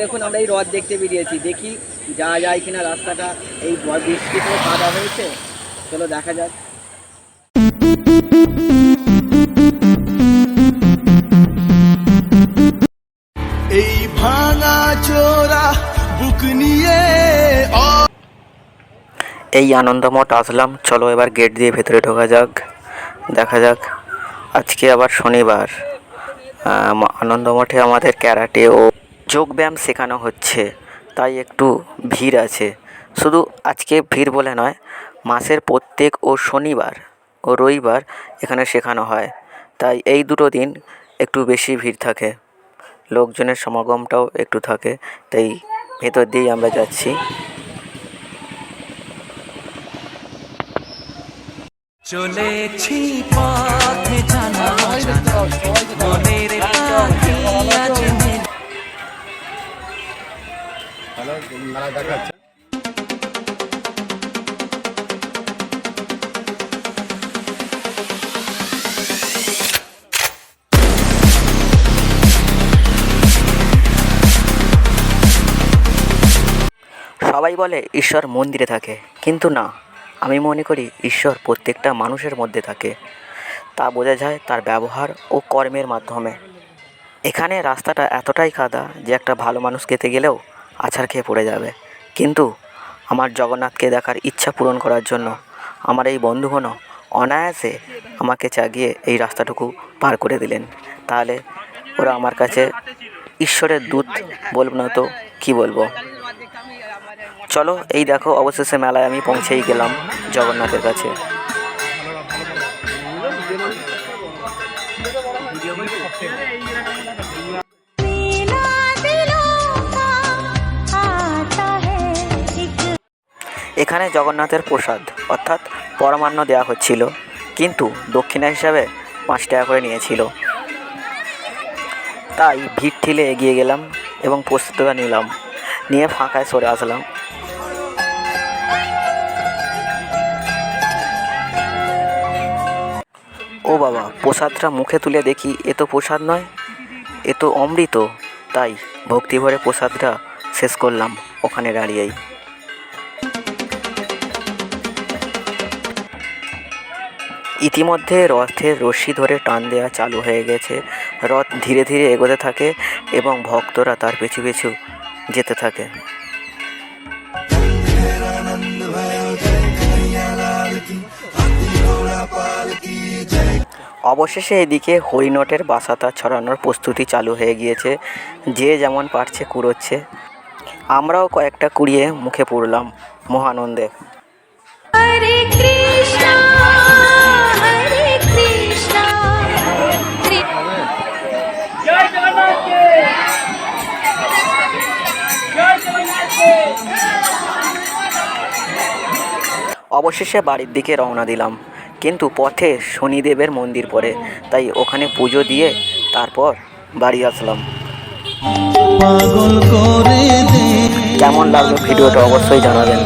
দেখুন আমরা এই হ্রদ দেখতে বেরিয়েছি, দেখি যা যায় কিনা রাস্তাটা। এই বৃষ্টিতে কাদা হয়েছে, চলো দেখা যাক। এই ভাঙা চোরা বুক নিয়ে এই আনন্দমঠ আসলাম, চলো এবার গেট দিয়ে ভেতরে ঢোকা যাক। দেখা যাক, আজকে আবার শনিবার, আনন্দমঠে আমাদের ক্যারাটে ও যোগব্যায়াম শেখানো হচ্ছে, তাই একটু ভিড় আছে। শুধু আজকে ভিড় বলে নয়, মাসের প্রত্যেক ও শনিবার ও রবিবার এখানে শেখানো হয়, তাই এই দুটো দিন একটু বেশি ভিড় থাকে, লোকজনের সমাগমটাও একটু থাকে, তাই ভেতর দিয়েই আমরা যাচ্ছি। চলেছি পথে জানা মনের পাখি আজ মেলা দেখাচ্ছে। সবাই বলে ঈশ্বর মন্দিরে থাকে, কিন্তু না, আমি মনে করি ঈশ্বর প্রত্যেকটা মানুষের মধ্যে থাকে। তা বোঝা যায় তার ব্যবহার ও কর্মের মাধ্যমে। এখানে রাস্তাটা এতটাই কাদা যে একটা ভালো মানুষ খেতে গেলেও আছাড় খেয়ে পড়ে যাবে, কিন্তু আমার জগন্নাথকে দেখার ইচ্ছা পূরণ করার জন্য আমার এই বন্ধুগণ অনায়াসে আমাকে চাগিয়ে এই রাস্তাটুকু পার করে দিলেন। তাহলে ওরা আমার কাছে ঈশ্বরের দূত বলব না তো কী বলবো। চলো, এই দেখো অবশেষে মেলায় আমি পৌঁছেই গেলাম জগন্নাথের কাছে। এখানে জগন্নাথের প্রসাদ অর্থাৎ পরমান্ন দেওয়া হচ্ছিল, কিন্তু দক্ষিণা হিসাবে 5 টাকা করে নিয়েছিল। তাই ভিড় ঠেলে এগিয়ে গেলাম এবং প্রসাদটা নিলাম, নিয়ে ফাঁকায় সরে আসলাম। ও বাবা, প্রসাদটা মুখে তুলে দেখি এ তো প্রসাদ নয়, এ তো অমৃত। তাই ভক্তি ভরে প্রসাদটা শেষ করলাম ওখানে দাঁড়িয়েই। ইতিমধ্যে রথের রশ্মি ধরে টান দেওয়া চালু হয়ে গেছে। রথ ধীরে ধীরে এগোতে থাকে এবং ভক্তরা তার পিছু পিছু যেতে থাকে। অবশেষে এদিকে হরিণটের বাসাতা ছড়ানোর প্রস্তুতি চালু হয়ে গিয়েছে, যে যেমন পারছে কুড়োচ্ছে। আমরাও কয়েকটা কুড়িয়ে মুখে পুরলাম মহানন্দে। হরে কৃষ্ণ হরে কৃষ্ণ জয় জগন্নাথ জয় জগন্নাথ। অবশেষে বাড়ির দিকে রওনা দিলাম, কিন্তু পথে শনিদেবের মন্দির পড়ে, তাই ওখানে পুজো দিয়ে তারপর বাড়ি আসলাম। কেমন লাগলো ভিডিওটা অবশ্যই জানাবেন।